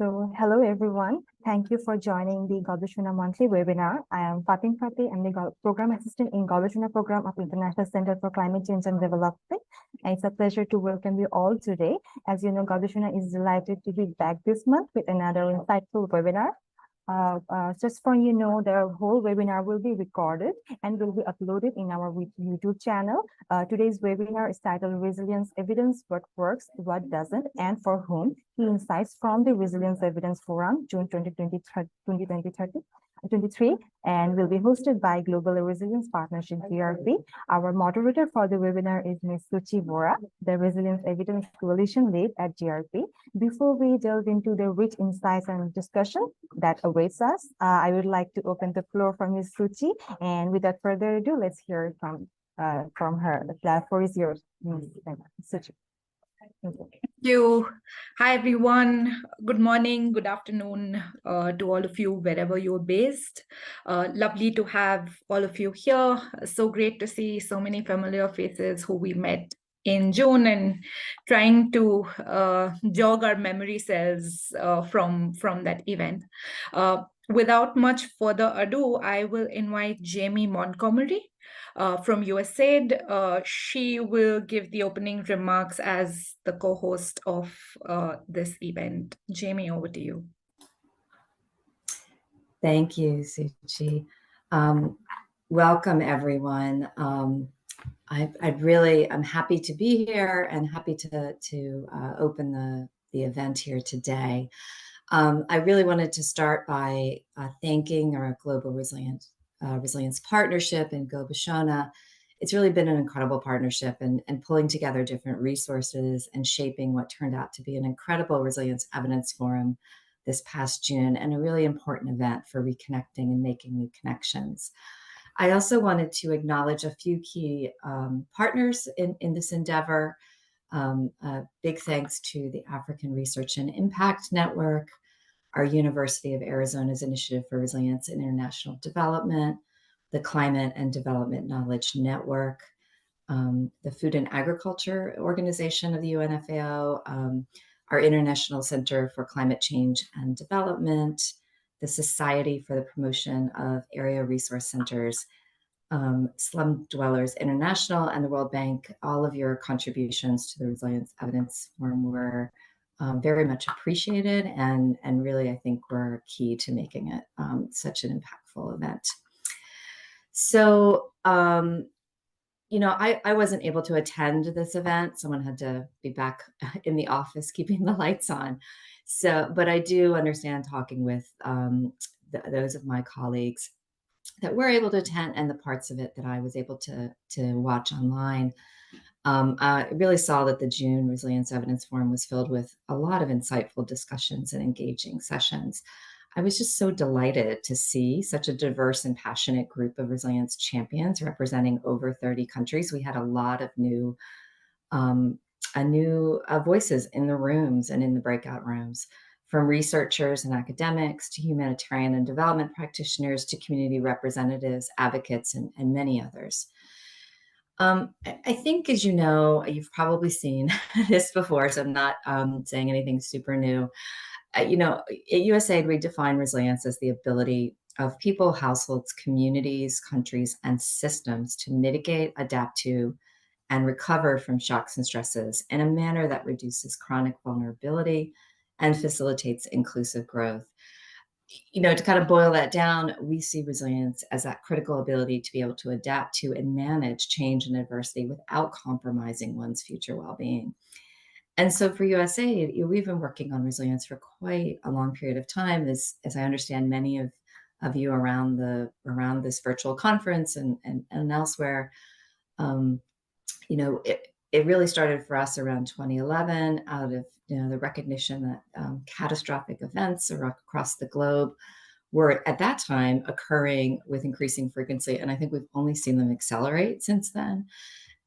Hello everyone. Thank you for joining the Gobeshona monthly webinar. I am Fatin Fateh. I'm the program assistant in Gobeshona program of International Center for Climate Change and Development. And it's a pleasure to welcome you all today. As you know, Gobeshona is delighted to be back this month with another insightful webinar. Just for you know, the whole webinar will be recorded and will be uploaded in our YouTube channel. Today's webinar is titled Resilience Evidence, What Works, What Doesn't, and For Whom. Key insights from the Resilience Evidence Forum, June 2023, and will be hosted by Global Resilience Partnership, GRP. Our moderator for the webinar is Ms. Suchi Vora, the Resilience Evidence Coalition Lead at GRP. Before we delve into the rich insights and discussion that awaits us, I would like to open the floor for Ms. Suchi. And without further ado, let's hear from her. The floor is yours, Ms. Suchi. Thank you. Hi, everyone. Good morning, good afternoon to all of you, wherever you're based. Lovely to have all of you here. So great to see so many familiar faces who we met in June and trying to jog our memory cells from that event. Without much further ado, I will invite Jamie Montgomery from USAID. She will give the opening remarks as the co-host of this event. Jamie, over to you. Thank you, Suchi. Welcome, everyone. I'm happy to be here and happy to open the event here today. I really wanted to start by thanking our Global Resilience Partnership in Gobeshona. It's really been an incredible partnership and pulling together different resources and shaping what turned out to be an incredible Resilience Evidence Forum this past June, and a really important event for reconnecting and making new connections. I also wanted to acknowledge a few key partners in this endeavor. Big thanks to the African Research and Impact Network, our University of Arizona's Initiative for Resilience and International Development, the Climate and Development Knowledge Network, the Food and Agriculture Organization of the UNFAO, our International Center for Climate Change and Development, the Society for the Promotion of Area Resource Centers, Slum Dwellers International, and the World Bank. All of your contributions to the Resilience Evidence Forum were very much appreciated, and really I think were key to making it such an impactful event. So, I wasn't able to attend this event. Someone had to be back in the office keeping the lights on. So, but I do understand, talking with those of my colleagues that were able to attend, and the parts of it that I was able to watch online. I really saw that the June Resilience Evidence Forum was filled with a lot of insightful discussions and engaging sessions. I was just so delighted to see such a diverse and passionate group of resilience champions representing over 30 countries. We had a lot of new voices in the rooms and in the breakout rooms, from researchers and academics to humanitarian and development practitioners to community representatives, advocates, and many others. I think, as you know, you've probably seen this before, so I'm not saying anything super new. At USAID, we define resilience as the ability of people, households, communities, countries, and systems to mitigate, adapt to, and recover from shocks and stresses in a manner that reduces chronic vulnerability and facilitates inclusive growth. To kind of boil that down, we see resilience as that critical ability to be able to adapt to and manage change and adversity without compromising one's future well-being. And so for USAID, we've been working on resilience for quite a long period of time, as I understand many of you around this virtual conference and elsewhere. It really started for us around 2011 out of the recognition that catastrophic events across the globe were at that time occurring with increasing frequency. And I think we've only seen them accelerate since then.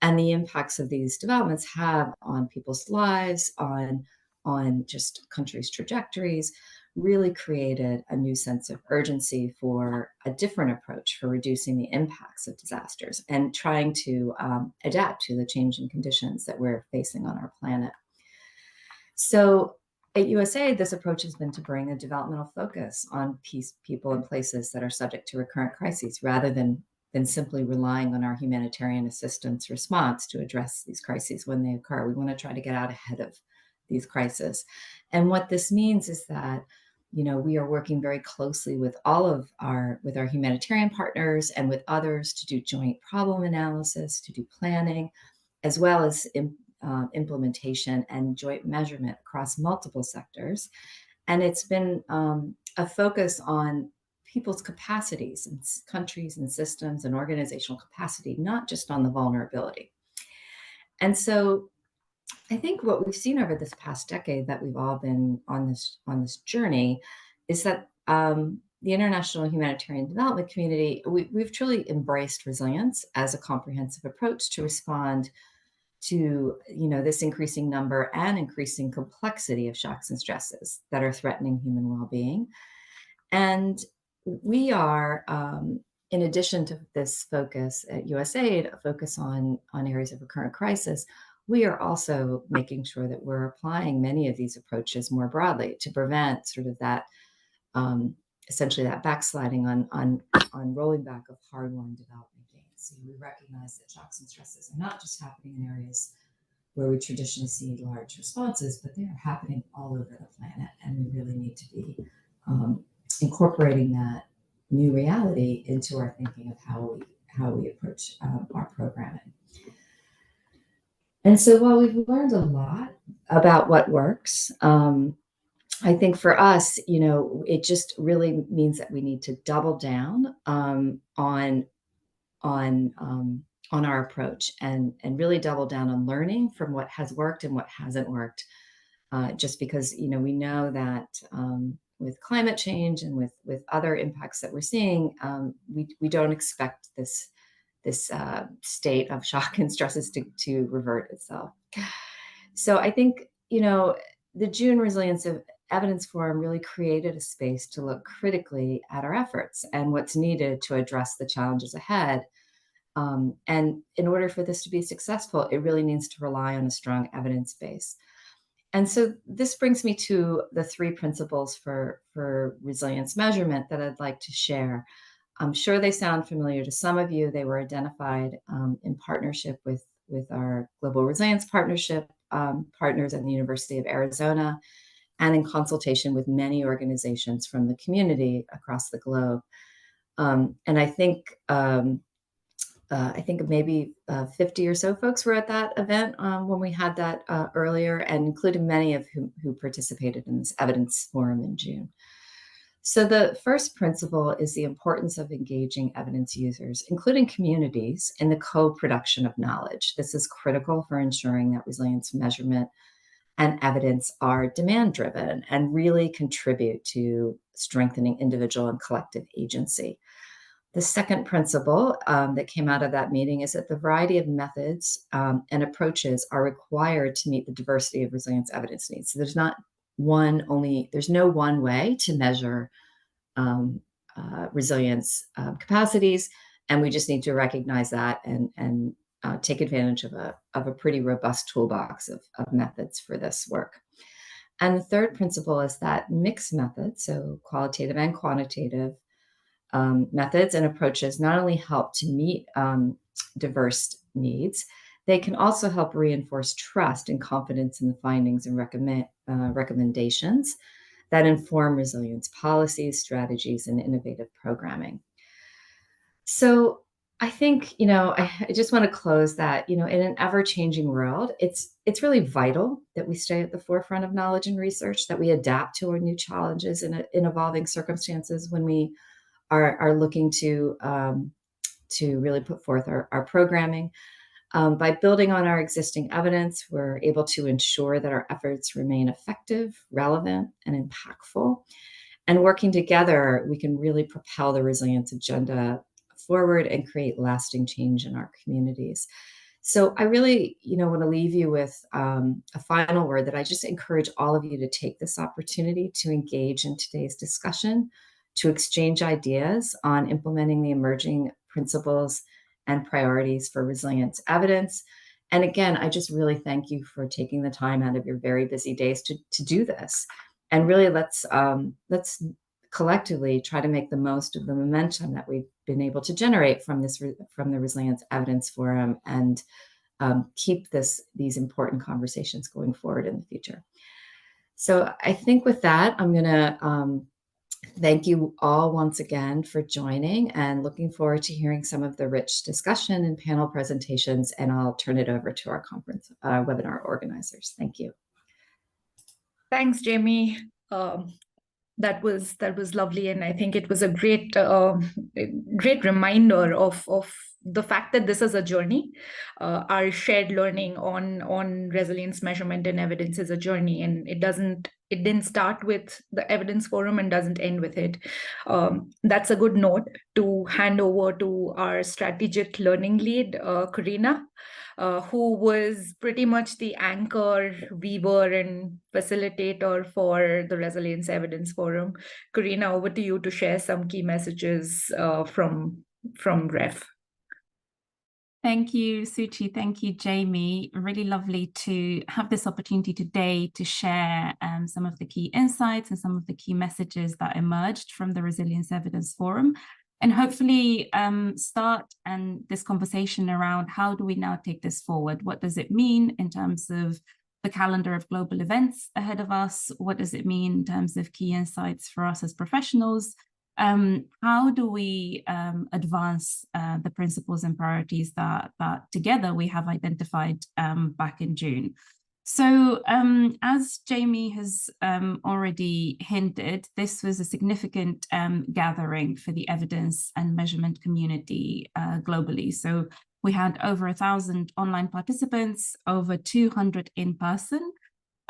And the impacts of these developments have on people's lives, on just countries' trajectories, really created a new sense of urgency for a different approach for reducing the impacts of disasters and trying to adapt to the changing conditions that we're facing on our planet. So At USAID, this approach has been to bring a developmental focus on people, and places that are subject to recurrent crises, rather than simply relying on our humanitarian assistance response to address these crises when they occur. We want to try to get out ahead of these crises. And what this means is that, we are working very closely with our humanitarian partners and with others to do joint problem analysis, to do planning, as well as implementation and joint measurement across multiple sectors. And it's been a focus on people's capacities and countries and systems and organizational capacity, not just on the vulnerability. And so I think what we've seen over this past decade that we've all been on this journey is that the international humanitarian development community, we've truly embraced resilience as a comprehensive approach to respond to this increasing number and increasing complexity of shocks and stresses that are threatening human well-being. And we are, in addition to this focus at USAID, a focus on areas of recurrent crisis, we are also making sure that we're applying many of these approaches more broadly to prevent sort of that, essentially that backsliding on rolling back of hard-won development gains. So we recognize that shocks and stresses are not just happening in areas where we traditionally see large responses, but they are happening all over the planet, and we really need to be incorporating that new reality into our thinking of how we approach our programming. And so while we've learned a lot about what works, I think for us, it just really means that we need to double down on our approach and really double down on learning from what has worked and what hasn't worked. Just because we know that with climate change and with other impacts that we're seeing, we don't expect this state of shock and stresses to revert itself. So I think the June Resilience Evidence Forum really created a space to look critically at our efforts and what's needed to address the challenges ahead. And in order for this to be successful, it really needs to rely on a strong evidence base. And so this brings me to the 3 principles for resilience measurement that I'd like to share. I'm sure they sound familiar to some of you. They were identified in partnership with our Global Resilience Partnership partners at the University of Arizona, and in consultation with many organizations from the community across the globe. And I think maybe 50 or so folks were at that event when we had that earlier, and including many of who participated in this evidence forum in June. So the first principle is the importance of engaging evidence users, including communities, in the co-production of knowledge. This is critical for ensuring that resilience measurement and evidence are demand-driven and really contribute to strengthening individual and collective agency. The second principle that came out of that meeting is that the variety of methods and approaches are required to meet the diversity of resilience evidence needs. So there's no one way to measure resilience capacities, and we just need to recognize that and take advantage of a pretty robust toolbox of methods for this work. And the third principle is that mixed methods, so qualitative and quantitative methods and approaches, not only help to meet diverse needs, they can also help reinforce trust and confidence in the findings and recommendations that inform resilience policies, strategies, and innovative programming. So I think, I just want to close that, in an ever-changing world, it's really vital that we stay at the forefront of knowledge and research, that we adapt to our new challenges in evolving circumstances when we are looking to really put forth our programming. By building on our existing evidence, we're able to ensure that our efforts remain effective, relevant, and impactful. And working together, we can really propel the resilience agenda forward and create lasting change in our communities. So I really, want to leave you with a final word that I just encourage all of you to take this opportunity to engage in today's discussion, to exchange ideas on implementing the emerging principles and priorities for resilience evidence, And again, I just really thank you for taking the time out of your very busy days to do this. And really, let's collectively try to make the most of the momentum that we've been able to generate from the Resilience Evidence Forum, and keep these important conversations going forward in the future. So I think with that, I'm going to thank you all once again for joining, and looking forward to hearing some of the rich discussion and panel presentations. And I'll turn it over to our conference webinar organizers. Thank you. Thanks, Jamie. That was lovely, and I think it was a great reminder of the fact that this is a journey. Our shared learning on resilience measurement and evidence is a journey, and it didn't start with the evidence forum and doesn't end with it. That's a good note to hand over to our strategic learning lead, Karina, who was pretty much the anchor, weaver, and facilitator for the Resilience Evidence Forum. Karina, over to you to share some key messages from REF. Thank you, Suchi. Thank you, Jamie. Really lovely to have this opportunity today to share some of the key insights and some of the key messages that emerged from the Resilience Evidence Forum, and hopefully start this conversation around how do we now take this forward? What does it mean in terms of the calendar of global events ahead of us? What does it mean in terms of key insights for us as professionals? How do we advance the principles and priorities that together we have identified back in June? So as Jamie has already hinted, this was a significant gathering for the evidence and measurement community globally. So we had over 1,000 online participants, over 200 in person,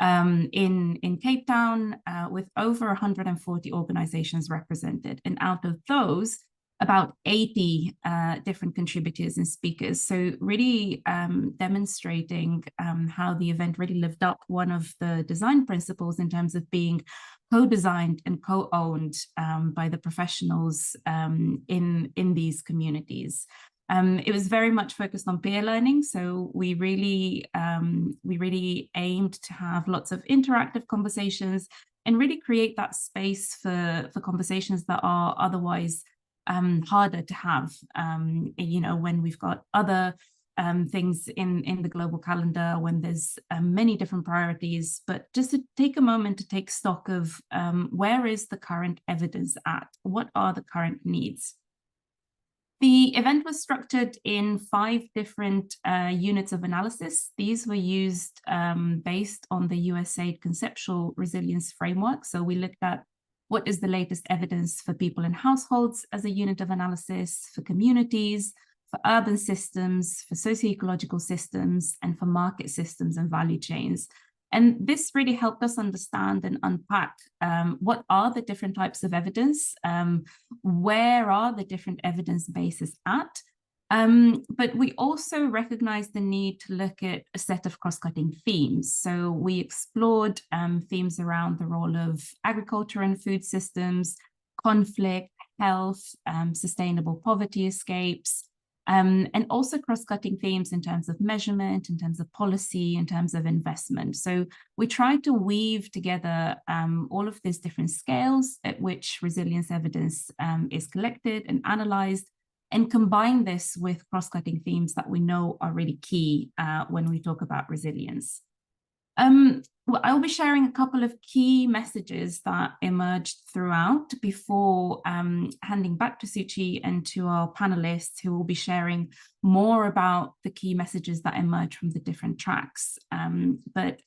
in Cape Town, with over 140 organizations represented. And out of those, about 80 different contributors and speakers. So really demonstrating how the event really lived up one of the design principles in terms of being co-designed and co-owned by the professionals in these communities. It was very much focused on peer learning, so we really aimed to have lots of interactive conversations and really create that space for conversations that are otherwise harder to have, when we've got other things in the global calendar, when there's many different priorities. But just to take a moment to take stock of where is the current evidence at? What are the current needs? The event was structured in 5 different units of analysis. These were used based on the USAID conceptual resilience framework. So we looked at what is the latest evidence for people and households as a unit of analysis, for communities, for urban systems, for socio-ecological systems, and for market systems and value chains. And this really helped us understand and unpack what are the different types of evidence, where are the different evidence bases at, but we also recognized the need to look at a set of cross-cutting themes. So we explored themes around the role of agriculture and food systems, conflict, health, sustainable poverty escapes, and also cross-cutting themes in terms of measurement, in terms of policy, in terms of investment. So we tried to weave together all of these different scales at which resilience evidence is collected and analyzed, and combine this with cross-cutting themes that we know are really key when we talk about resilience. Well, I'll be sharing a couple of key messages that emerged throughout before handing back to Suchi and to our panelists, who will be sharing more about the key messages that emerge from the different tracks. But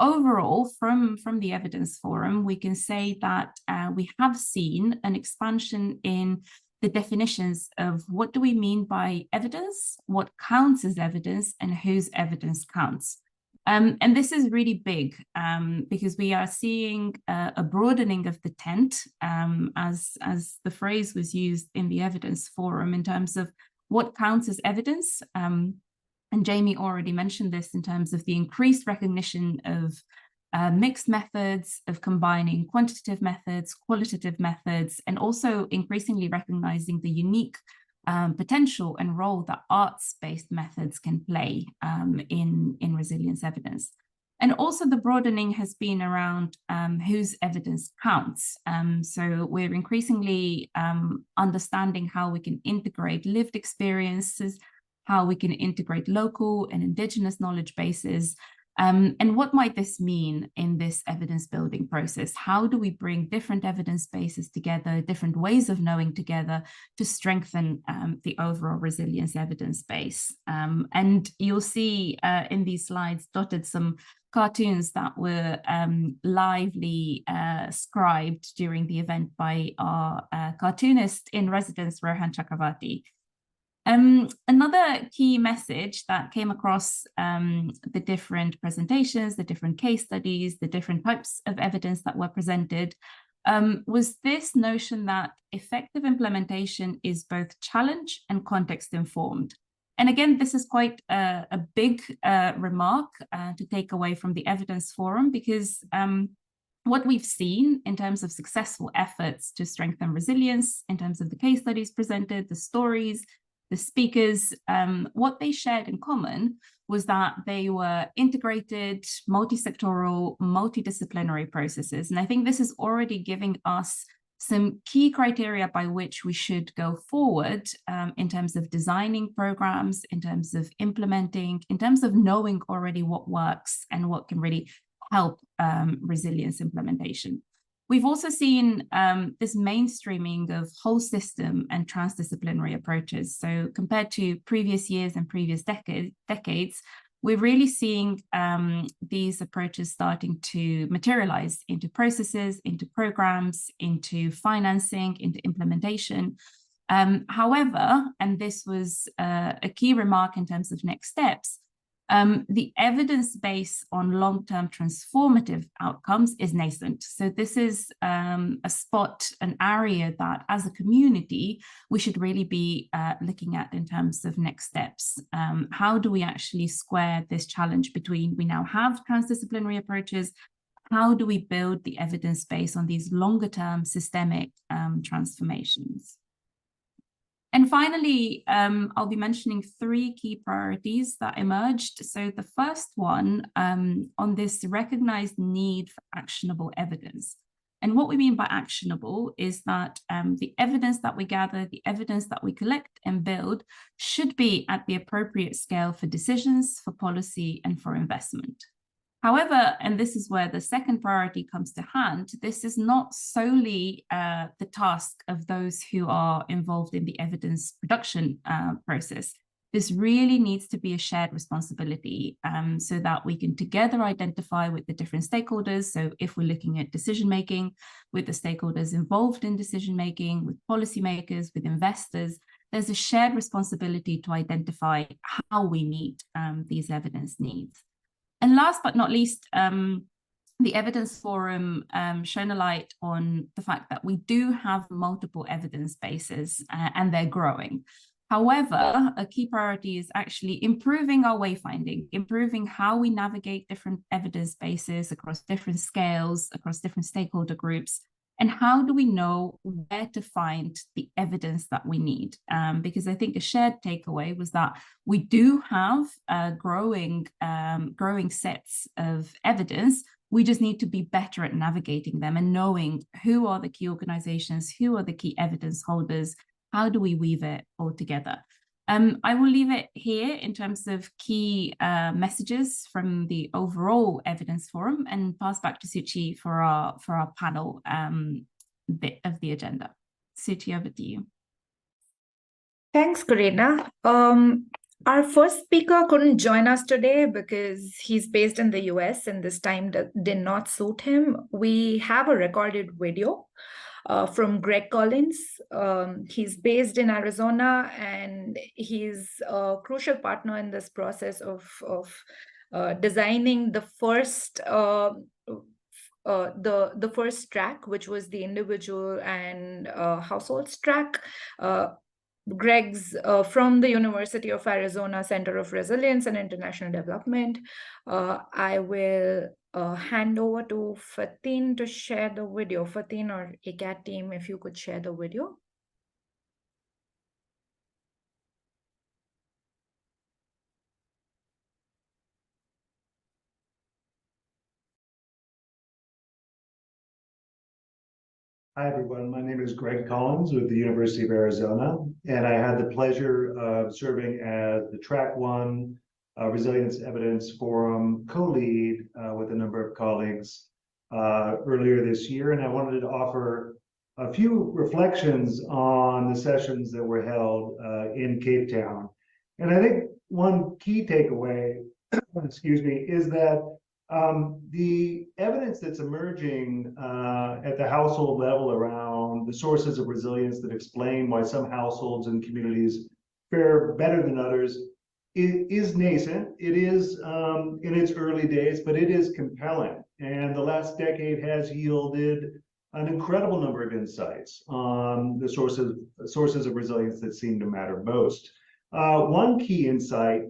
overall, from the Evidence Forum, we can say that we have seen an expansion in the definitions of what do we mean by evidence, what counts as evidence, and whose evidence counts. And this is really big because we are seeing a broadening of the tent, as the phrase was used in the Evidence Forum, in terms of what counts as evidence. And Jamie already mentioned this in terms of the increased recognition of mixed methods, of combining quantitative methods, qualitative methods, and also increasingly recognizing the unique potential and role that arts-based methods can play in resilience evidence. And also the broadening has been around whose evidence counts. So we're increasingly understanding how we can integrate lived experiences, how we can integrate local and indigenous knowledge bases. And what might this mean in this evidence building process? How do we bring different evidence bases together, different ways of knowing together to strengthen the overall resilience evidence base? And you'll see in these slides dotted some cartoons that were lively scribed during the event by our cartoonist in residence, Rohan Chakravarti. Another key message that came across the different presentations, the different case studies, the different types of evidence that were presented was this notion that effective implementation is both challenge and context informed. And again, this is quite a big remark to take away from the evidence forum, because what we've seen in terms of successful efforts to strengthen resilience, in terms of the case studies presented, the stories, the speakers, what they shared in common was that they were integrated, multi-sectoral, multidisciplinary processes. And I think this is already giving us some key criteria by which we should go forward in terms of designing programs, in terms of implementing, in terms of knowing already what works and what can really help resilience implementation. We've also seen this mainstreaming of whole system and transdisciplinary approaches. So compared to previous years and previous decades, we're really seeing these approaches starting to materialize into processes, into programs, into financing, into implementation. However, and this was a key remark in terms of next steps, the evidence base on long-term transformative outcomes is nascent. So this is a spot, an area that as a community, we should really be looking at in terms of next steps. How do we actually square this challenge between we now have transdisciplinary approaches? How do we build the evidence base on these longer-term systemic transformations? And finally, I'll be mentioning three key priorities that emerged. So the first one on this recognized need for actionable evidence. And what we mean by actionable is that the evidence that we gather, the evidence that we collect and build should be at the appropriate scale for decisions, for policy, and for investment. However, and this is where the second priority comes to hand, this is not solely the task of those who are involved in the evidence production process. This really needs to be a shared responsibility so that we can together identify with the different stakeholders. So if we're looking at decision-making with the stakeholders involved in decision-making, with policymakers, with investors, there's a shared responsibility to identify how we meet these evidence needs. And last but not least, the evidence forum shone a light on the fact that we do have multiple evidence bases and they're growing. However, a key priority is actually improving our wayfinding, improving how we navigate different evidence bases across different scales, across different stakeholder groups, and how do we know where to find the evidence that we need? Because I think a shared takeaway was that we do have growing sets of evidence. We just need to be better at navigating them and knowing who are the key organizations, who are the key evidence holders, how do we weave it all together? I will leave it here in terms of key messages from the overall evidence forum and pass back to Suchi for our panel bit of the agenda. Suchi, over to you. Thanks, Karina. Our first speaker couldn't join us today because he's based in the US and this time did not suit him. We have a recorded video from Greg Collins. He's based in Arizona and he's a crucial partner in this process of designing the first the first track, which was the individual and households track. Greg's from the University of Arizona Center of Resilience and International Development. I will hand over to Fatin to share the video. Fatin or ACAT team, if you could share the video. Hi, everyone. My name is Greg Collins with the University of Arizona, and I had the pleasure of serving as the Track 1 Resilience Evidence Forum co-lead with a number of colleagues earlier this year. And I wanted to offer a few reflections on the sessions that were held in Cape Town. And I think one key takeaway, excuse me, is that the evidence that's emerging at the household level around the sources of resilience that explain why some households and communities fare better than others is nascent. It is in its early days, but it is compelling. And the last decade has yielded an incredible number of insights on the sources of resilience that seem to matter most. One key insight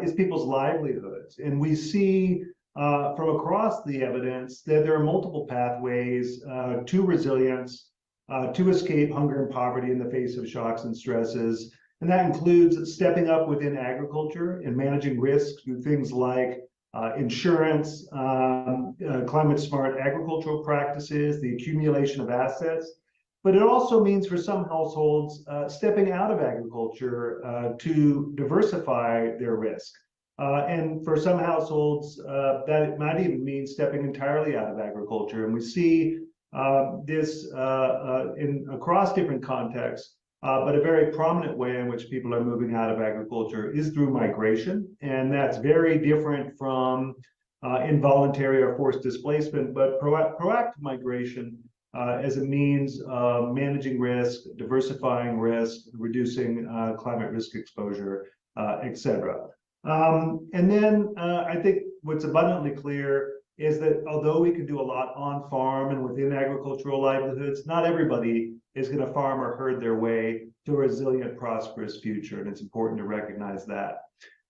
is people's livelihoods. And we see from across the evidence that there are multiple pathways to resilience, to escape hunger and poverty in the face of shocks and stresses. And that includes stepping up within agriculture and managing risks through things like insurance, climate smart agricultural practices, the accumulation of assets. But it also means for some households stepping out of agriculture to diversify their risk. And for some households, that might even mean stepping entirely out of agriculture. And we see this across different contexts, but a very prominent way in which people are moving out of agriculture is through migration. And that's very different from involuntary or forced displacement, but proactive migration as a means of managing risk, diversifying risk, reducing climate risk exposure, et cetera. And then I think what's abundantly clear is that although we can do a lot on farm and within agricultural livelihoods, not everybody is going to farm or herd their way to a resilient, prosperous future. And it's important to recognize that.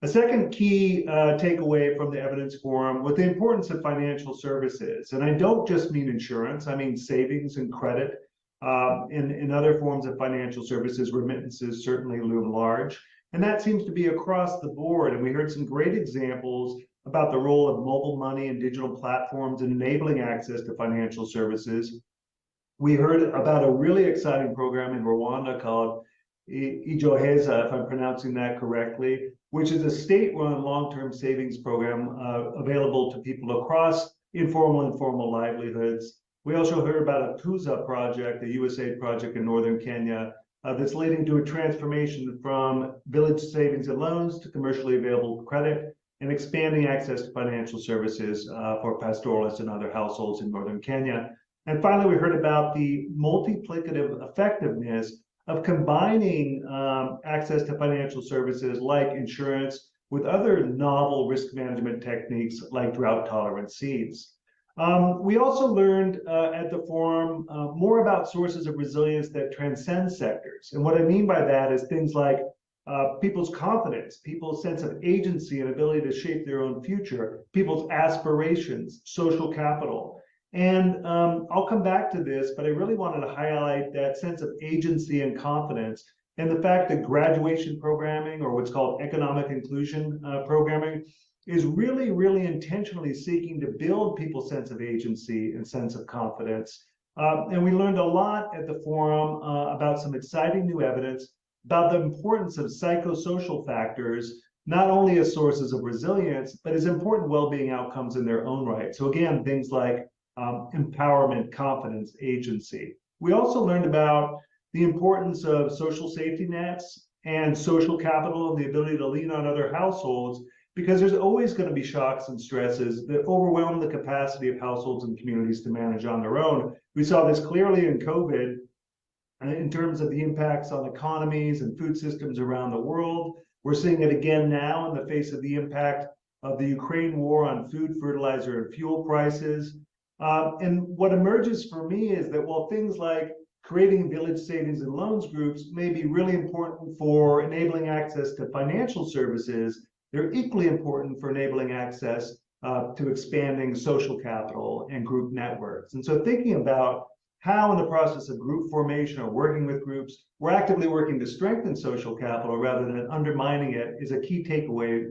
A second key takeaway from the evidence forum was the importance of financial services. And I don't just mean insurance, I mean savings and credit. In other forms of financial services, remittances certainly loom large. And that seems to be across the board. And we heard some great examples about the role of mobile money and digital platforms in enabling access to financial services. We heard about a really exciting program in Rwanda called Ijoheza, if I'm pronouncing that correctly, which is a state-run long-term savings program available to people across informal and formal livelihoods. We also heard about a Kuza project, a USAID project in northern Kenya, that's leading to a transformation from village savings and loans to commercially available credit and expanding access to financial services for pastoralists and other households in northern Kenya. And finally, we heard about the multiplicative effectiveness of combining access to financial services like insurance with other novel risk management techniques like drought-tolerant seeds. We also learned at the forum more about sources of resilience that transcend sectors. And what I mean by that is things like people's confidence, people's sense of agency and ability to shape their own future, people's aspirations, social capital. And I'll come back to this, but I really wanted to highlight that sense of agency and confidence and the fact that graduation programming, or what's called economic inclusion programming, is really, really intentionally seeking to build people's sense of agency and sense of confidence. And we learned a lot at the forum about some exciting new evidence about the importance of psychosocial factors, not only as sources of resilience, but as important well-being outcomes in their own right. So again, things like empowerment, confidence, agency. We also learned about the importance of social safety nets and social capital and the ability to lean on other households, because there's always going to be shocks and stresses that overwhelm the capacity of households and communities to manage on their own. We saw this clearly in COVID in terms of the impacts on economies and food systems around the world. We're seeing it again now in the face of the impact of the Ukraine war on food, fertilizer, and fuel prices. And what emerges for me is that while things like creating village savings and loans groups may be really important for enabling access to financial services, they're equally important for enabling access to expanding social capital and group networks. And so thinking about how in the process of group formation or working with groups, we're actively working to strengthen social capital rather than undermining it is a key takeaway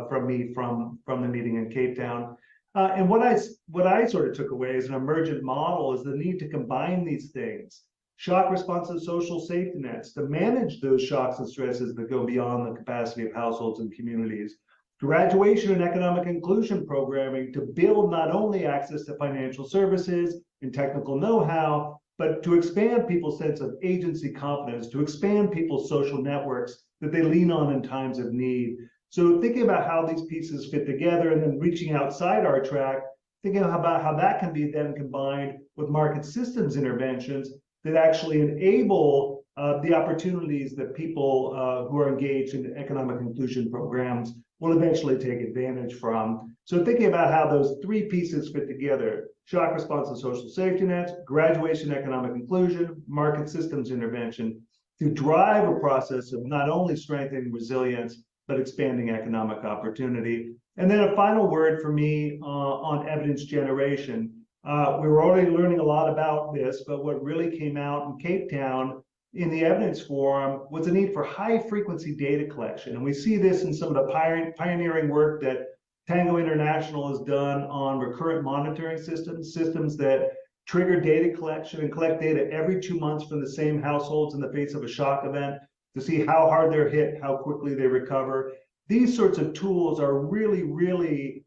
from me from the meeting in Cape Town. And what I sort of took away as an emergent model is the need to combine these things. Shock responsive social safety nets to manage those shocks and stresses that go beyond the capacity of households and communities. Graduation and economic inclusion programming to build not only access to financial services and technical know-how, but to expand people's sense of agency confidence, to expand people's social networks that they lean on in times of need. So thinking about how these pieces fit together and then reaching outside our track, thinking about how that can be then combined with market systems interventions that actually enable the opportunities that people who are engaged in economic inclusion programs will eventually take advantage from. So thinking about how those three pieces fit together, shock responsive social safety nets, graduation economic inclusion, market systems intervention, to drive a process of not only strengthening resilience, but expanding economic opportunity. And then a final word for me on evidence generation. We were already learning a lot about this, but what really came out in Cape Town in the evidence forum was a need for high frequency data collection. And we see this in some of the pioneering work that Tango International has done on recurrent monitoring systems that trigger data collection and collect data every 2 months from the same households in the face of a shock event to see how hard they're hit, how quickly they recover. These sorts of tools are really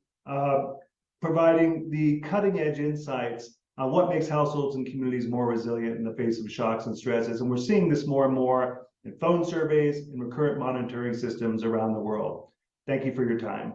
providing the cutting edge insights on what makes households and communities more resilient in the face of shocks and stresses. And we're seeing this more and more in phone surveys and recurrent monitoring systems around the world. Thank you for your time.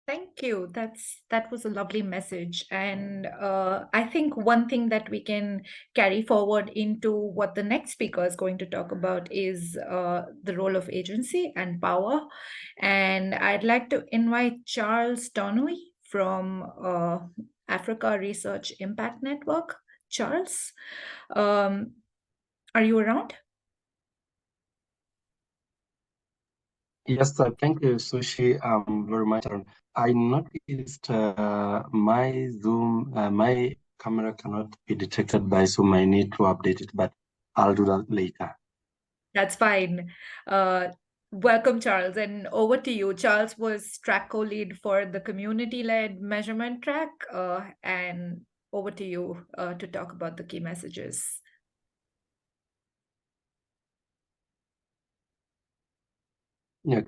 Thank you. That was a lovely message. And I think one thing that we can carry forward into what the next speaker is going to talk about is the role of agency and power. And I'd like to invite Charles Tonui from Africa Research Impact Network. Charles, are you around? Yes, thank you, Sushi, very much. I noticed my Zoom, my camera cannot be detected by Zoom. I need to update it, but I'll do that later. That's fine. Welcome, Charles, and over to you. Charles was track co-lead for the community-led measurement track, and over to you to talk about the key messages. Yeah,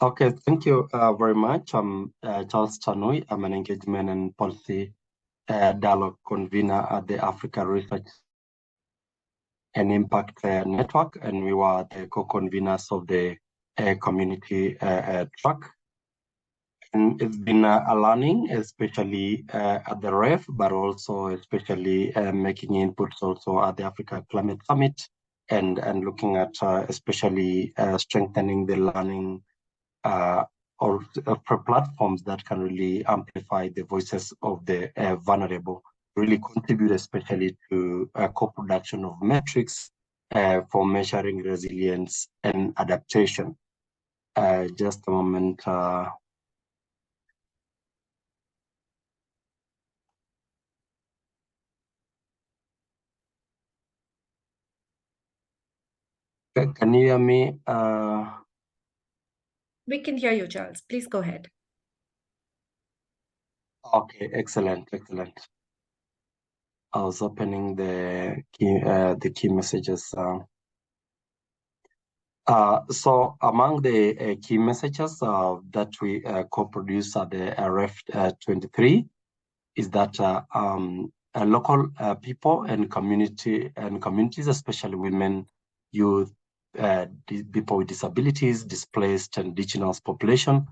okay, thank you very much. I'm Charles Tanui. I'm an engagement and policy dialogue convener at the Africa Research and Impact Network, and we were the co-conveners of the community track. And it's been a learning, especially at the REF, but also especially making inputs also at the Africa Climate Summit, and looking at especially strengthening the learning or platforms that can really amplify the voices of the vulnerable, really contribute especially to co-production of metrics for measuring resilience and adaptation. Just a moment. Can you hear me? We can hear you, Charles. Please go ahead. Okay, excellent. I was opening the key messages. So among the key messages that we co-produced at the RF 23 is that local people and communities, especially women, youth, people with disabilities, displaced and indigenous population,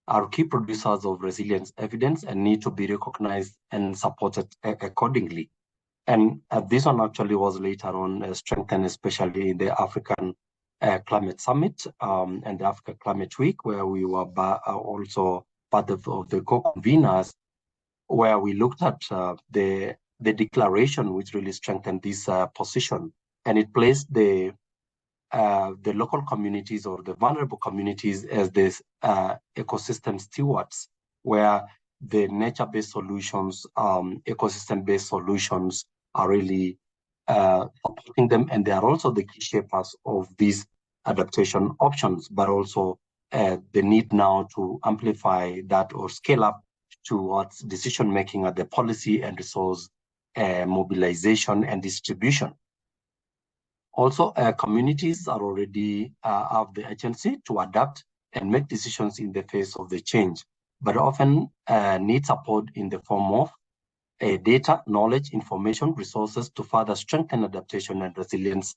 are key producers of resilience evidence and need to be recognized and supported accordingly. And this one actually was later on strengthened, especially in the African Climate Summit and the Africa Climate Week, where we were also part of the co-conveners, where we looked at the declaration, which really strengthened this position, and it placed the local communities or the vulnerable communities as this ecosystem stewards, where the nature-based solutions, ecosystem-based solutions are really supporting them, and they are also the key shapers of these adaptation options, but also the need now to amplify that or scale up towards decision making at the policy and resource mobilization and distribution. Also, communities are already have the agency to adapt and make decisions in the face of the change, but often need support in the form of data, knowledge, information, resources to further strengthen adaptation and resilience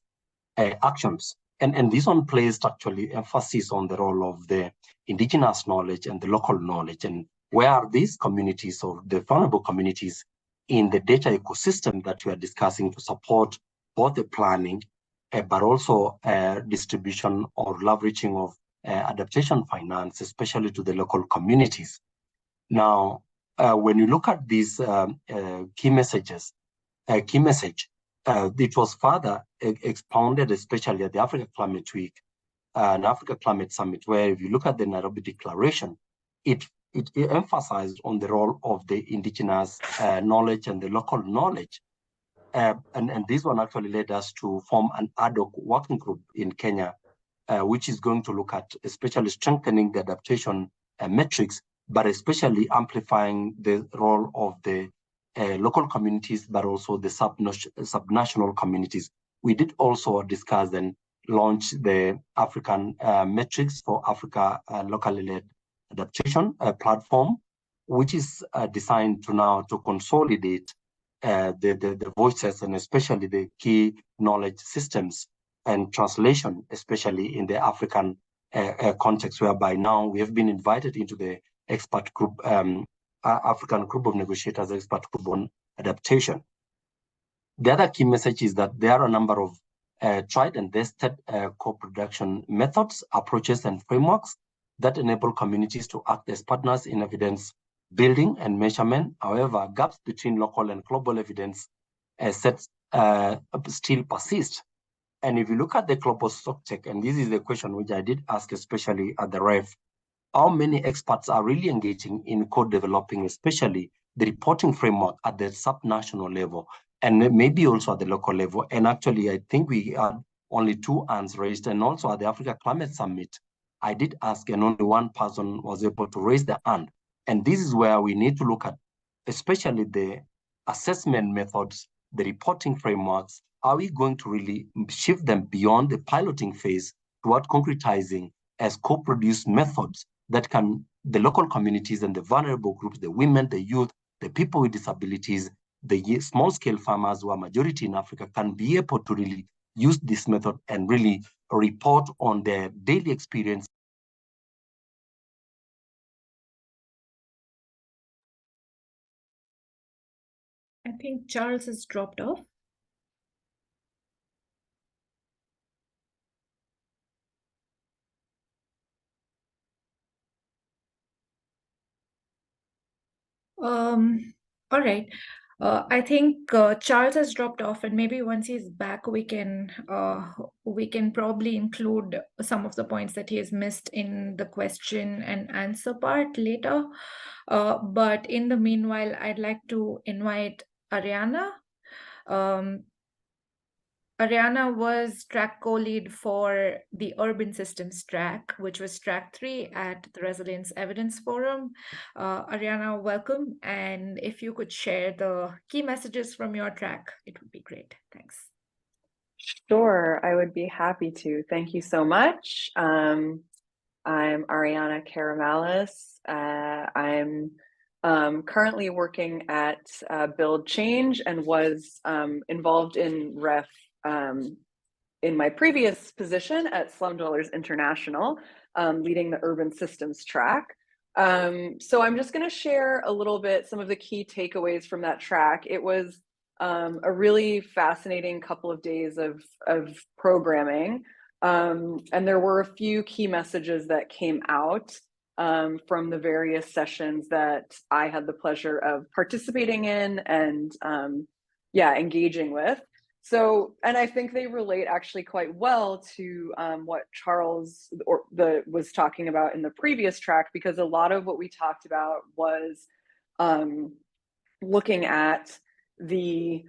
actions. And this one placed actually emphasis on the role of the indigenous knowledge and the local knowledge, and where are these communities or the vulnerable communities in the data ecosystem that we are discussing to support both the planning, but also distribution or leveraging of adaptation finance, especially to the local communities. Now, when you look at these key messages, it was further expounded, especially at the Africa Climate Week and Africa Climate Summit, where if you look at the Nairobi Declaration, it emphasized on the role of the indigenous knowledge and the local knowledge. And this one actually led us to form an ad hoc working group in Kenya, which is going to look at especially strengthening the adaptation metrics, but especially amplifying the role of the local communities, but also the subnational communities. We did also discuss and launch the African metrics for Africa locally led adaptation platform, which is designed to now to consolidate the voices and especially the key knowledge systems and translation, especially in the African context, whereby now we have been invited into the expert group, African group of negotiators, expert group on adaptation. The other key message is that there are a number of tried and tested co-production methods, approaches, and frameworks that enable communities to act as partners in evidence building and measurement. However, gaps between local and global evidence sets still persist. And if you look at the global stock-check, and this is the question which I did ask, especially at the REF, how many experts are really engaging in co-developing, especially the reporting framework at the subnational level, and maybe also at the local level. And actually, I think we had only 2 hands raised, and also at the Africa Climate Summit, I did ask, and only 1 person was able to raise the hand. And this is where we need to look at, especially the assessment methods, the reporting frameworks. Are we going to really shift them beyond the piloting phase toward concretizing as co-produced methods that can, the local communities and the vulnerable groups, the women, the youth, the people with disabilities, the small-scale farmers who are majority in Africa, can be able to really use this method and really report on their daily experience. I think Charles has dropped off. All right. I think Charles has dropped off, and maybe once he's back, we can probably include some of the points that he has missed in the question and answer part later. But in the meanwhile, I'd like to invite Ariana. Ariana was track co-lead for the Urban Systems track, which was track 3 at the Resilience Evidence Forum. Ariana, welcome. And if you could share the key messages from your track, it would be great. Thanks. Sure, I would be happy to. Thank you so much. I'm Ariana Karamalis. I'm currently working at Build Change and was involved in REF in my previous position at Slum Dwellers International, leading the urban systems track. So I'm just going to share a little bit some of the key takeaways from that track. It was a really fascinating couple of days of programming, and there were a few key messages that came out from the various sessions that I had the pleasure of participating in and engaging with. So, and I think they relate actually quite well to what Charles was talking about in the previous track, because a lot of what we talked about was looking at the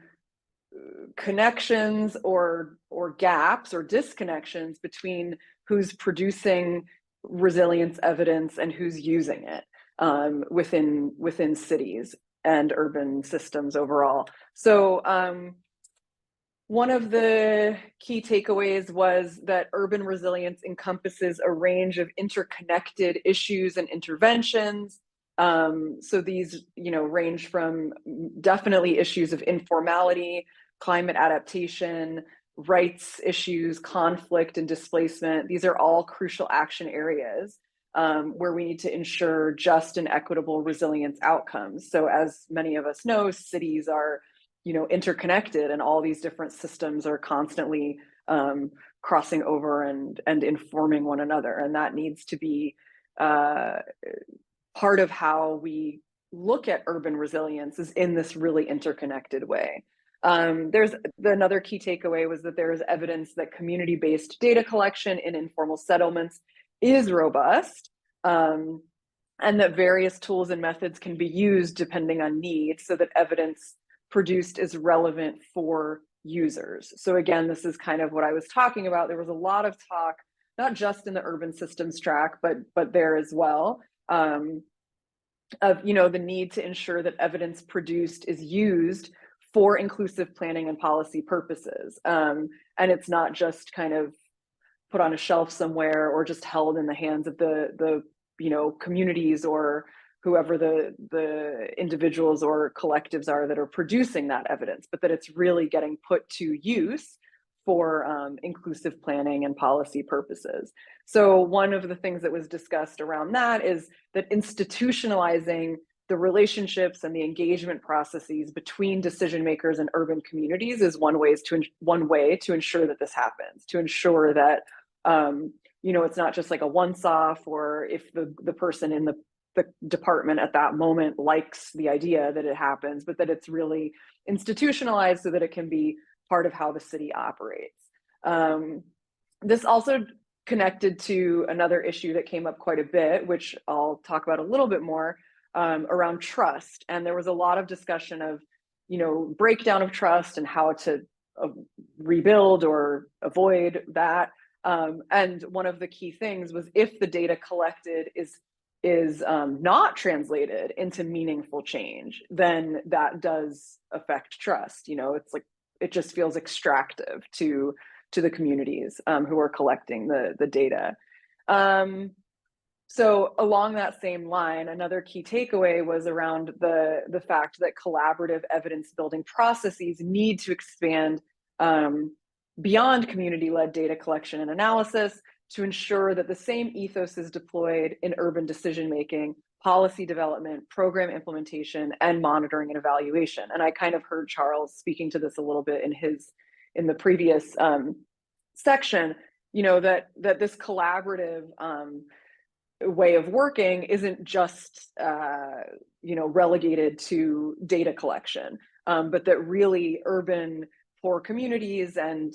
connections or gaps or disconnections between who's producing resilience evidence and who's using it within cities and urban systems overall. So one of the key takeaways was that urban resilience encompasses a range of interconnected issues and interventions. So these, range from definitely issues of informality, climate adaptation, rights issues, conflict and displacement. These are all crucial action areas where we need to ensure just and equitable resilience outcomes. So as many of us know, cities are, interconnected, and all these different systems are constantly crossing over and informing one another. And that needs to be part of how we look at urban resilience, is in this really interconnected way. There's another key takeaway was that there is evidence that community-based data collection in informal settlements is robust, and that various tools and methods can be used depending on need, so that evidence produced is relevant for users. So again, this is kind of what I was talking about. There was a lot of talk, not just in the urban systems track, but there as well, of the need to ensure that evidence produced is used for inclusive planning and policy purposes, and it's not just kind of put on a shelf somewhere or just held in the hands of the communities or whoever the individuals or collectives are that are producing that evidence, but that it's really getting put to use for inclusive planning and policy purposes. So one of the things that was discussed around that is that institutionalizing the relationships and the engagement processes between decision makers and urban communities is one way to ensure that this happens, to ensure that it's not just like a once-off, or if the person in the department at that moment likes the idea that it happens, but that it's really institutionalized so that it can be part of how the city operates. This also connected to another issue that came up quite a bit, which I'll talk about a little bit more, around trust. And there was a lot of discussion of, breakdown of trust and how to rebuild or avoid that. And one of the key things was, if the data collected is not translated into meaningful change, then that does affect trust. It's like, it just feels extractive to the communities who are collecting the data. So along that same line, another key takeaway was around the fact that collaborative evidence building processes need to expand beyond community-led data collection and analysis, to ensure that the same ethos is deployed in urban decision-making, policy development, program implementation, and monitoring and evaluation. And I kind of heard Charles speaking to this a little bit in the previous section, that this collaborative way of working isn't just relegated to data collection, but that really urban poor communities and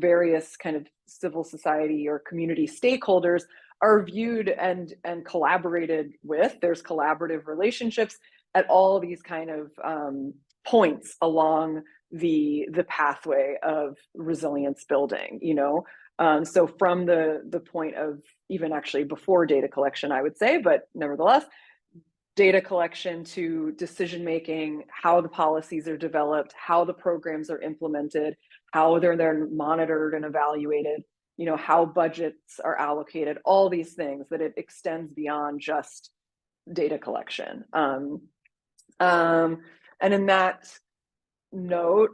various kind of civil society or community stakeholders are viewed and collaborated with. There's collaborative relationships at all these kind of points along the pathway of resilience building. So from the point of even actually before data collection, I would say, but nevertheless, data collection to decision making, how the policies are developed, how the programs are implemented, how they're monitored and evaluated, how budgets are allocated, all these things, that it extends beyond just data collection. And in that note,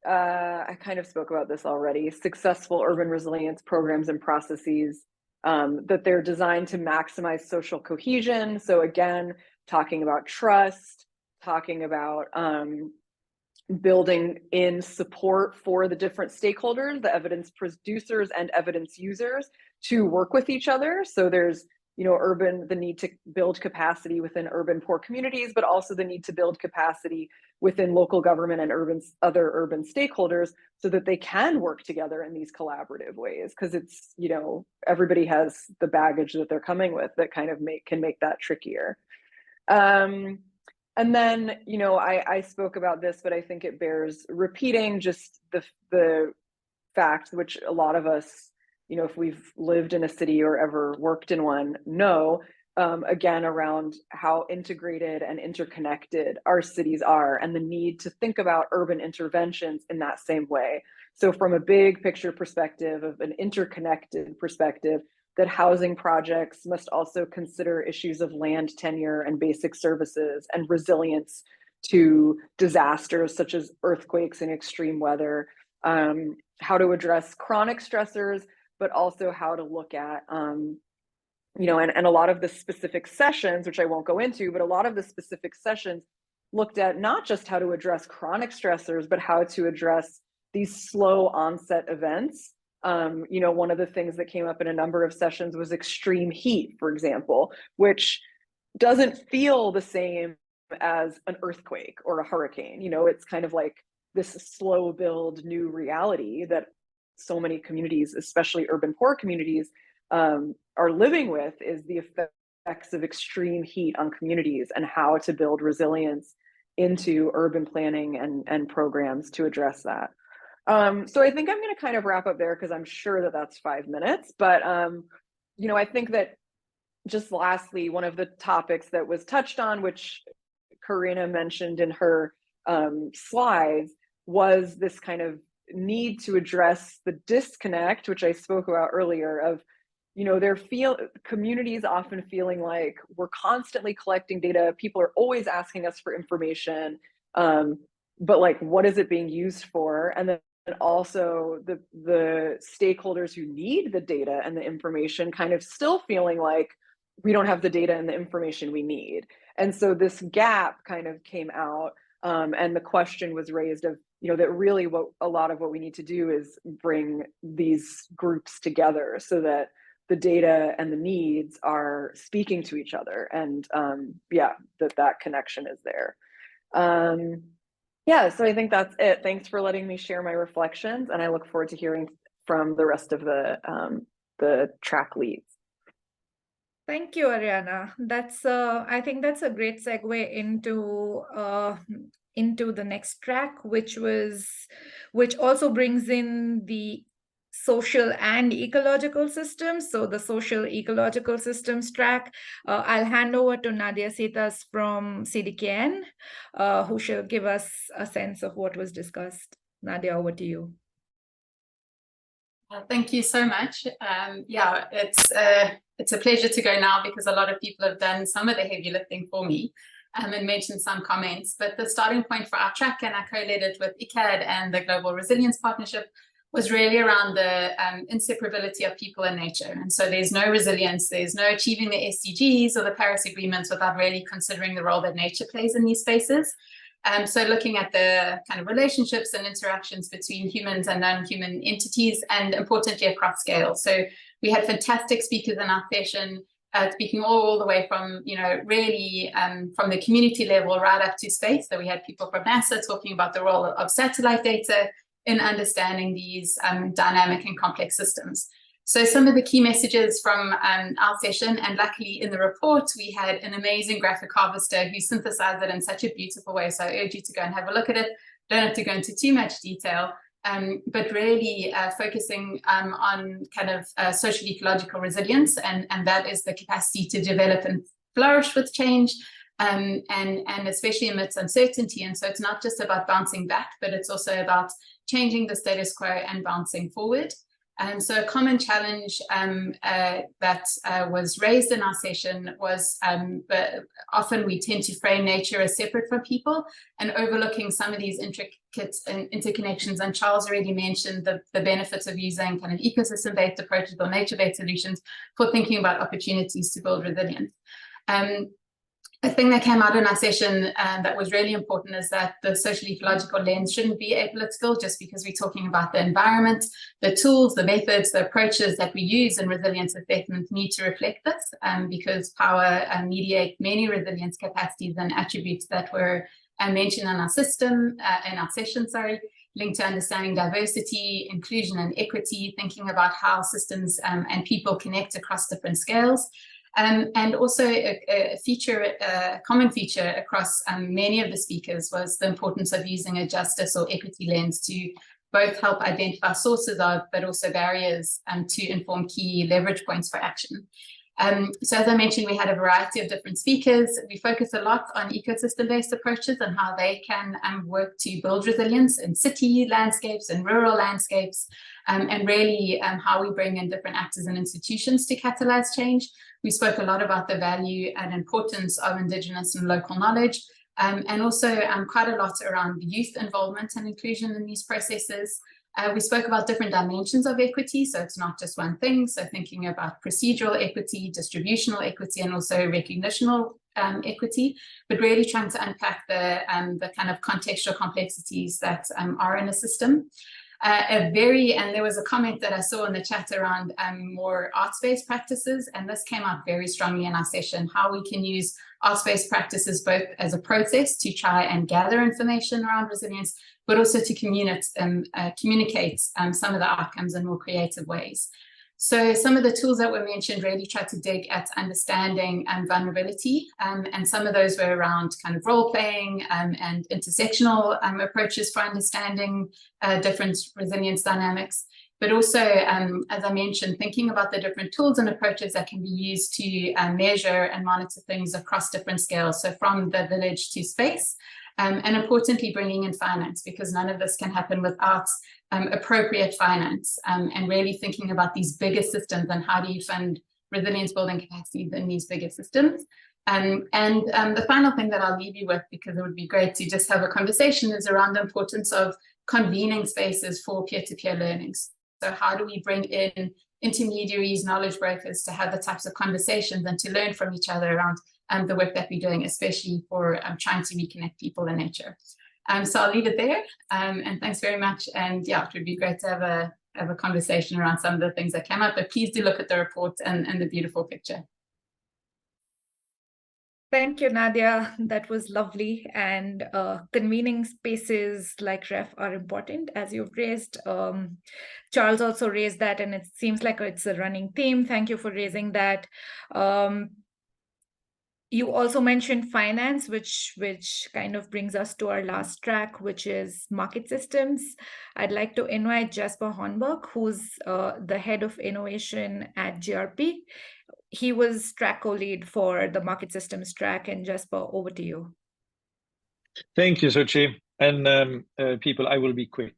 I kind of spoke about this already. Successful urban resilience programs and processes, that they're designed to maximize social cohesion. So again, talking about trust, talking about building in support for the different stakeholders, the evidence producers and evidence users, to work with each other. So there's the need to build capacity within urban poor communities, but also the need to build capacity within local government and other urban stakeholders, so that they can work together in these collaborative ways. Because it's, everybody has the baggage that they're coming with that kind of can make that trickier. And then, I spoke about this, but I think it bears repeating, just the fact, which a lot of us, you know, if we've lived in a city or ever worked in one, know, again, around how integrated and interconnected our cities are and the need to think about urban interventions in that same way. So from a big picture perspective, of an interconnected perspective, that housing projects must also consider issues of land tenure and basic services and resilience to disasters such as earthquakes and extreme weather, how to address chronic stressors, but also how to look at, you know, and a lot of the specific sessions, which I won't go into, but a lot of the specific sessions looked at not just how to address chronic stressors, but how to address these slow onset events. You know, one of the things that came up in a number of sessions was extreme heat, for example, which doesn't feel the same as an earthquake or a hurricane. You know, it's kind of like this slow build new reality that so many communities, especially urban poor communities, are living with, is the effects of extreme heat on communities and how to build resilience into urban planning and programs to address that. So I think I'm going to kind of wrap up there because I'm sure that that's 5 minutes. But, you know, I think that just lastly, one of the topics that was touched on, which Karina mentioned in her slides, was this kind of need to address the disconnect, which I spoke about earlier, of, you know, communities often feeling like we're constantly collecting data. People are always asking us for information, but like, what is it being used for? And then also the stakeholders who need the data and the information kind of still feeling like we don't have the data and the information we need. And so this gap kind of came out, and the question was raised of, you know, that really a lot of what we need to do is bring these groups together so that the data and the needs are speaking to each other, and yeah, that connection is there. Yeah, so I think that's it. Thanks for letting me share my reflections, and I look forward to hearing from the rest of the track leads. Thank you, Ariana. That's I think that's a great segue into the next track, which also brings in the social and ecological systems. So the social ecological systems track, I'll hand over to Nadia Setas from CDKN, who shall give us a sense of what was discussed. Nadia, over to you. Thank you so much. Yeah, it's a pleasure to go now because a lot of people have done some of the heavy lifting for me and mentioned some comments. But the starting point for our track, and I co-led it with ICAD and the Global Resilience Partnership, was really around the inseparability of people and nature. And so there's no resilience, there's no achieving the SDGs or the Paris agreements without really considering the role that nature plays in these spaces. So looking at the kind of relationships and interactions between humans and non-human entities, and importantly across scale. So we had fantastic speakers in our session, speaking all the way from, you know, really from the community level right up to space. So we had people from NASA talking about the role of satellite data in understanding these dynamic and complex systems. So some of the key messages from our session, and luckily in the report, we had an amazing graphic harvester who synthesized it in such a beautiful way. So I urge you to go and have a look at it. Don't have to go into too much detail, but really focusing on kind of social ecological resilience, and that is the capacity to develop and flourish with change, and especially amidst uncertainty. And so it's not just about bouncing back, but it's also about changing the status quo and bouncing forward. So a common challenge that was raised in our session was but often we tend to frame nature as separate from people and overlooking some of these intricate interconnections. And Charles already mentioned the benefits of using kind of ecosystem-based approaches or nature-based solutions for thinking about opportunities to build resilience. A thing that came out in our session that was really important is that the social ecological lens shouldn't be apolitical just because we're talking about the environment. The tools, the methods, the approaches that we use in resilience assessment need to reflect this, because power mediate many resilience capacities and attributes that were mentioned in our session, linked to understanding diversity, inclusion and equity, thinking about how systems and people connect across different scales. And also a common feature across many of the speakers was the importance of using a justice or equity lens to both help identify sources of, but also barriers to inform key leverage points for action. So as I mentioned, we had a variety of different speakers. We focus a lot on ecosystem-based approaches and how they can work to build resilience in city landscapes and rural landscapes, and really how we bring in different actors and institutions to catalyze change. We spoke a lot about the value and importance of Indigenous and local knowledge, and also quite a lot around youth involvement and inclusion in these processes. We spoke about different dimensions of equity, so it's not just one thing. So thinking about procedural equity, distributional equity, and also recognitional equity, but really trying to unpack the kind of contextual complexities that are in a system. And there was a comment that I saw in the chat around more arts-based practices, and this came up very strongly in our session, how we can use arts-based practices both as a process to try and gather information around resilience, but also to communicate some of the outcomes in more creative ways. So some of the tools that were mentioned really try to dig at understanding vulnerability, and some of those were around kind of role-playing and intersectional approaches for understanding different resilience dynamics. But also, as I mentioned, thinking about the different tools and approaches that can be used to measure and monitor things across different scales, so from the village to space. And importantly, bringing in finance, because none of this can happen without appropriate finance, and really thinking about these bigger systems and how do you fund resilience building capacity in these bigger systems. And the final thing that I'll leave you with, because it would be great to just have a conversation, is around the importance of convening spaces for peer-to-peer learnings. So how do we bring in intermediaries, knowledge brokers to have the types of conversations and to learn from each other around the work that we're doing, especially for trying to reconnect people in nature. So I'll leave it there, and thanks very much. And yeah, it would be great to have a conversation around some of the things that came up, but please do look at the report and the beautiful picture. Thank you, Nadia. That was lovely. And convening spaces like REF are important, as you've raised. Charles also raised that, and it seems like it's a running theme. Thank you for raising that. You also mentioned finance, which kind of brings us to our last track, which is market systems. I'd like to invite Jasper Hornberg, who's the head of innovation at GRP. He was track co-lead for the market systems track, and Jasper, over to you. Thank you, Suchi. And people, I will be quick.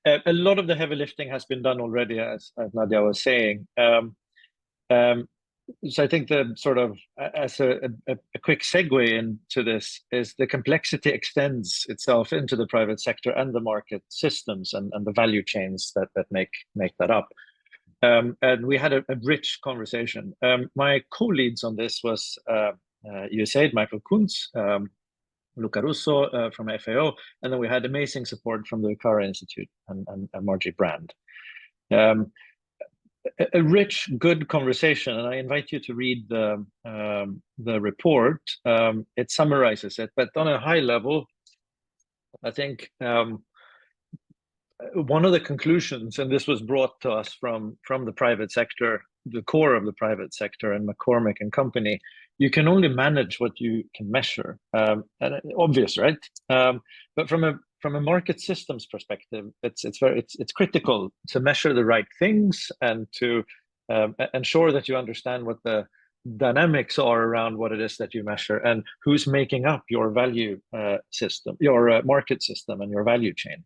A lot of the heavy lifting has been done already, as Nadia was saying. So I think the sort of, as a quick segue into this, is the complexity extends itself into the private sector and the market systems and the value chains that make that up. And we had a rich conversation. My co-leads on this was USAID, Michael Kuntz, Luca Russo from FAO, and then we had amazing support from the Cara Institute and Margie Brand. A rich, good conversation, and I invite you to read the report. It summarizes it, but on a high level, I think one of the conclusions, and this was brought to us from the private sector, the core of the private sector, and McCormick and company, you can only manage what you can measure. And obvious, right? But from a market systems perspective, it's critical to measure the right things and to ensure that you understand what the dynamics are around what it is that you measure and who's making up your value system, your market system, and your value chain.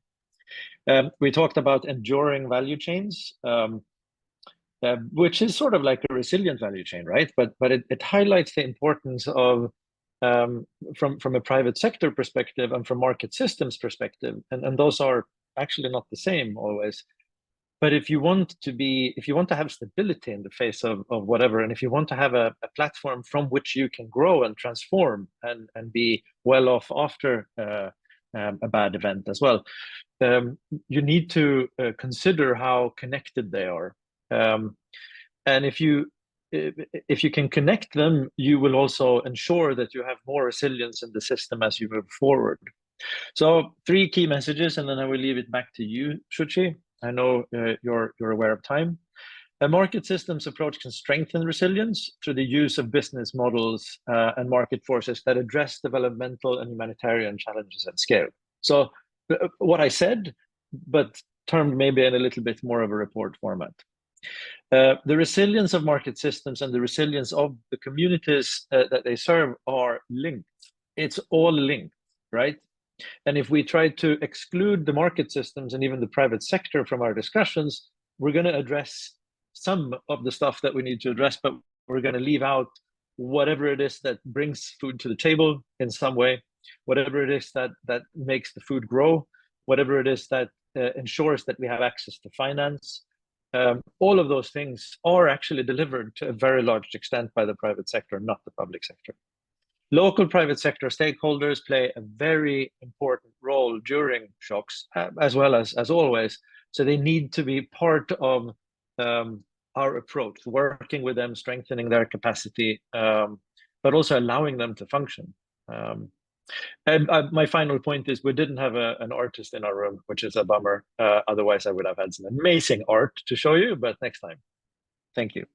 We talked about enduring value chains, which is sort of like a resilient value chain, right? But it highlights the importance of from a private sector perspective and from market systems perspective, and those are actually not the same always. But if you want to have stability in the face of whatever, and if you want to have a platform from which you can grow and transform and be well off after a bad event as well, you need to consider how connected they are. And if you can connect them, you will also ensure that you have more resilience in the system as you move forward. So 3 key messages, and then I will leave it back to you, Shuchi. I know you're aware of time. A market systems approach can strengthen resilience through the use of business models and market forces that address developmental and humanitarian challenges at scale. So what I said, but termed maybe in a little bit more of a report format. The resilience of market systems and the resilience of the communities that they serve are linked. It's all linked, right? And if we try to exclude the market systems and even the private sector from our discussions, we're going to address some of the stuff that we need to address, but we're going to leave out whatever it is that brings food to the table in some way, whatever it is that makes the food grow, whatever it is that ensures that we have access to finance. All of those things are actually delivered to a very large extent by the private sector, not the public sector. Local private sector stakeholders play a very important role during shocks, as well as always. So they need to be part of our approach, working with them, strengthening their capacity, but also allowing them to function. And my final point is we didn't have an artist in our room, which is a bummer. Otherwise, I would have had some amazing art to show you, but next time. Thank you.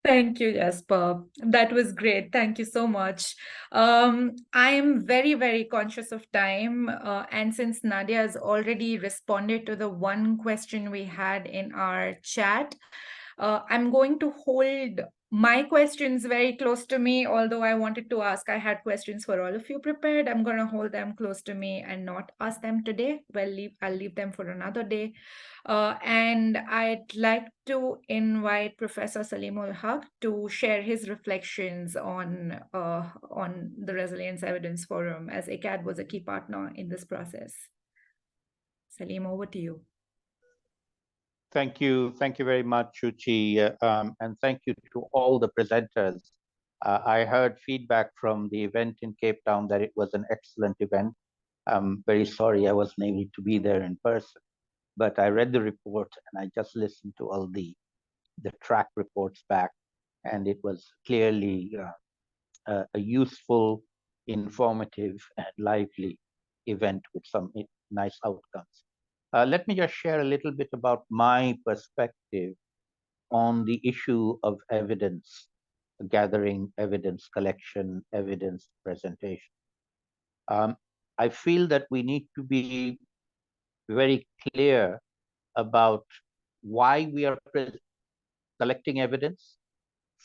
Thank you, Jesper. That was great. Thank you so much. I am very, very conscious of time. And since Nadia has already responded to the one question we had in our chat, I'm going to hold my questions very close to me. Although I wanted to ask, I had questions for all of you prepared. I'm going to hold them close to me and not ask them today. Well, I'll leave them for another day. And I'd like to invite Professor Salim ul Haq to share his reflections on the Resilience Evidence Forum, as ACAD was a key partner in this process. Salim, over to you. Thank you very much, Shuchi, and thank you to all the presenters. I heard feedback from the event in Cape Town that it was an excellent event. I'm very sorry I wasn't able to be there in person, but I read the report and I just listened to all the track reports back, and it was clearly a useful, informative, and lively event with some nice outcomes. Let me just share a little bit about my perspective on the issue of evidence gathering, evidence collection, evidence presentation. I feel that we need to be very clear about why we are collecting evidence,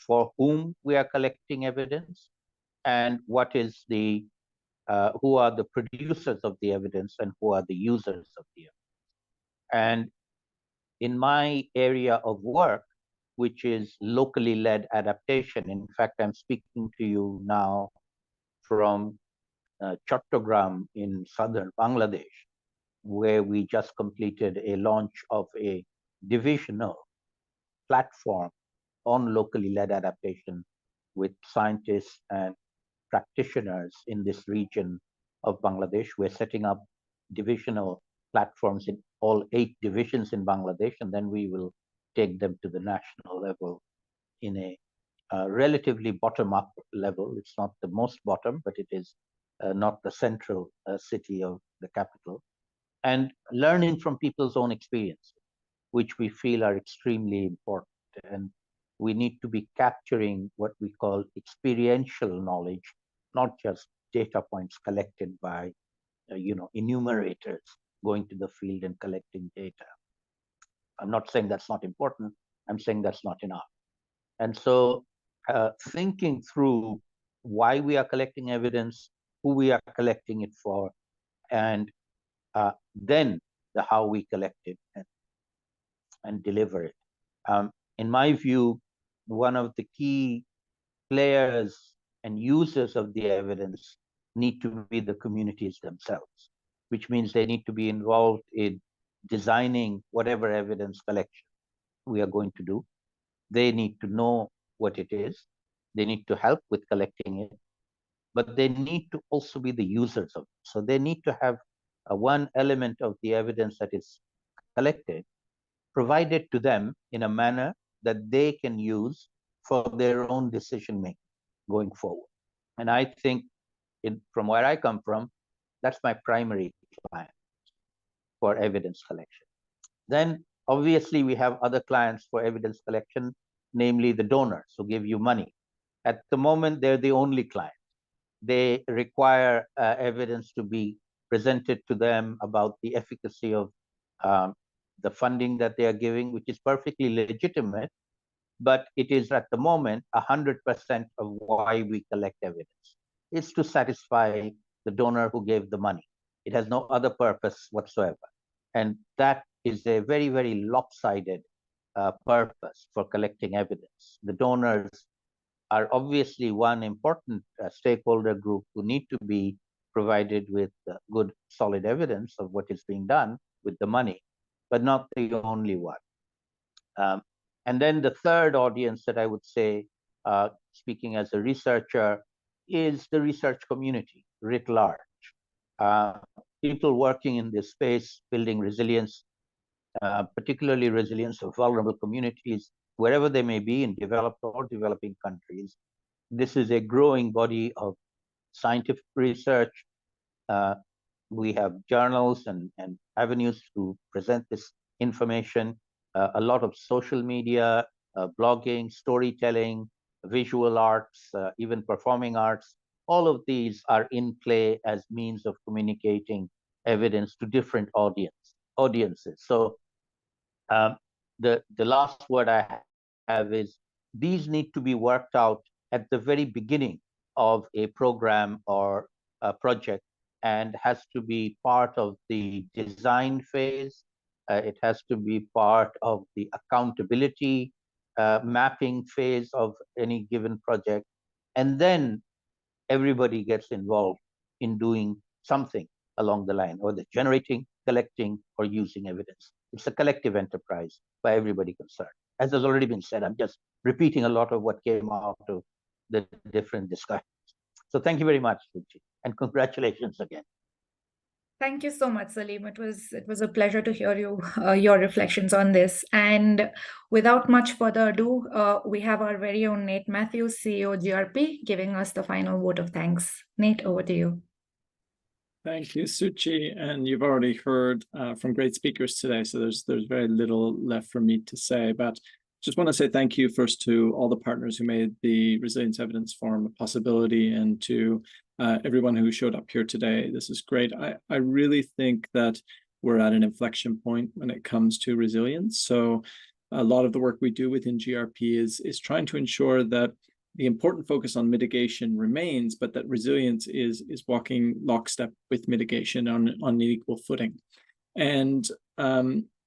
for whom we are collecting evidence, and what is the who are the producers of the evidence and who are the users of the evidence. And in my area of work, which is locally led adaptation, in fact, I'm speaking to you now from Chattogram in southern Bangladesh, where we just completed a launch of a divisional platform on locally led adaptation with scientists and practitioners in this region of Bangladesh. We're setting up divisional platforms in all 8 divisions in Bangladesh, and then we will take them to the national level in a relatively bottom-up level. It's not the most bottom, but it is not the central city of the capital. And learning from people's own experiences, which we feel are extremely important. And we need to be capturing what we call experiential knowledge, not just data points collected by enumerators going to the field and collecting data. I'm not saying that's not important. I'm saying that's not enough. And so thinking through why we are collecting evidence, who we are collecting it for, and then how we collect it and deliver it. In my view, one of the key players and users of the evidence need to be the communities themselves, which means they need to be involved in designing whatever evidence collection we are going to do. They need to know what it is. They need to help with collecting it, but they need to also be the users of it. So they need to have one element of the evidence that is collected provided to them in a manner that they can use for their own decision making going forward. And I think from where I come from, that's my primary client for evidence collection. Then obviously we have other clients for evidence collection, namely the donors who give you money. At the moment, they're the only client. They require evidence to be presented to them about the efficacy of the funding that they are giving, which is perfectly legitimate, but it is at the moment 100% of why we collect evidence. It's to satisfy the donor who gave the money. It has no other purpose whatsoever. And that is a very, very lopsided purpose for collecting evidence. The donors are obviously one important stakeholder group who need to be provided with good, solid evidence of what is being done with the money, but not the only one. And then the third audience that I would say, speaking as a researcher, is the research community writ large. People working in this space, building resilience, particularly resilience of vulnerable communities, wherever they may be in developed or developing countries. This is a growing body of scientific research. We have journals and avenues to present this information, a lot of social media, blogging, storytelling, visual arts, even performing arts. All of these are in play as means of communicating evidence to different audiences. So the last word I have is these need to be worked out at the very beginning of a program or a project, and has to be part of the design phase. It has to be part of the accountability mapping phase of any given project. And then everybody gets involved in doing something along the line, or the generating, collecting, or using evidence. It's a collective enterprise by everybody concerned. As has already been said, I'm just repeating a lot of what came out of the different discussions. So thank you very much, Suchi, and congratulations again. Thank you so much, Salim. It was a pleasure to hear your reflections on this. And without much further ado, we have our very own Nate Matthews, CEO GRP, giving us the final vote of thanks. Nate, over to you. Thank you, Suchi. And you've already heard from great speakers today, so there's very little left for me to say. But just want to say thank you first to all the partners who made the Resilience Evidence Forum a possibility, and to everyone who showed up here today. This is great. I really think that we're at an inflection point when it comes to resilience. So a lot of the work we do within GRP is trying to ensure that the important focus on mitigation remains, but that resilience is walking lockstep with mitigation on an equal footing. And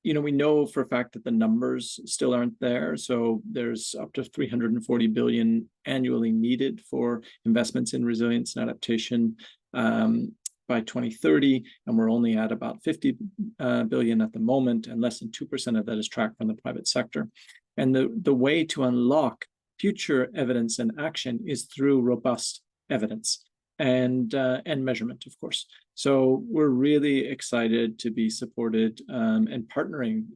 we know for a fact that the numbers still aren't there. So there's up to 340 billion annually needed for investments in resilience and adaptation by 2030, and we're only at about 50 billion at the moment, and less than 2% of that is tracked from the private sector. And the way to unlock future evidence and action is through robust evidence and measurement, of course. So we're really excited to be supported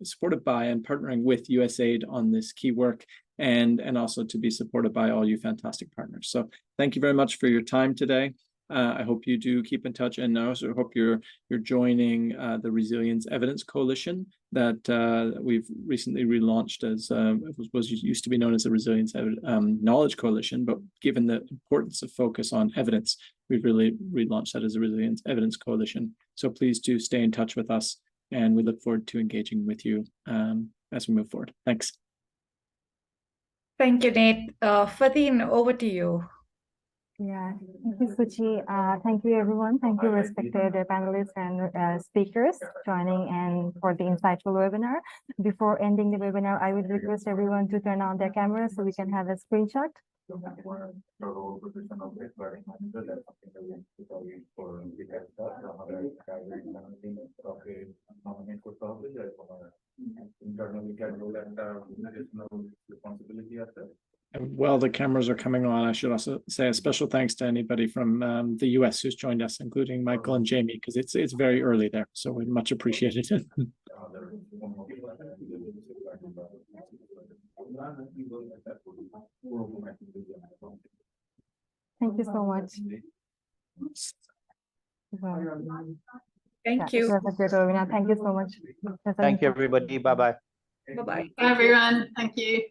supported by and partnering with USAID on this key work, and also to be supported by all you fantastic partners. So thank you very much for your time today. I hope you do keep in touch, and I also hope you're joining the Resilience Evidence Coalition that we've recently relaunched as was used to be known as the Resilience Knowledge Coalition, but given the importance of focus on evidence, we've really relaunched that as a Resilience Evidence Coalition. So please do stay in touch with us, and we look forward to engaging with you as we move forward. Thanks. Thank you, Nate. Fatin, over to you. Yeah, thank you, Suchi. Thank you, everyone. Thank you, respected panelists and speakers joining and for the insightful webinar. Before ending the webinar, I would request everyone to turn on their cameras so we can have a screenshot. And while the cameras are coming on, I should also say a special thanks to anybody from the US who's joined us, including Michael and Jamie, because it's very early there, so we much appreciated it. Thank you so much. Thank you. Thank you so much. Thank you, everybody. Bye-bye. Bye-bye. Bye, everyone. Thank you.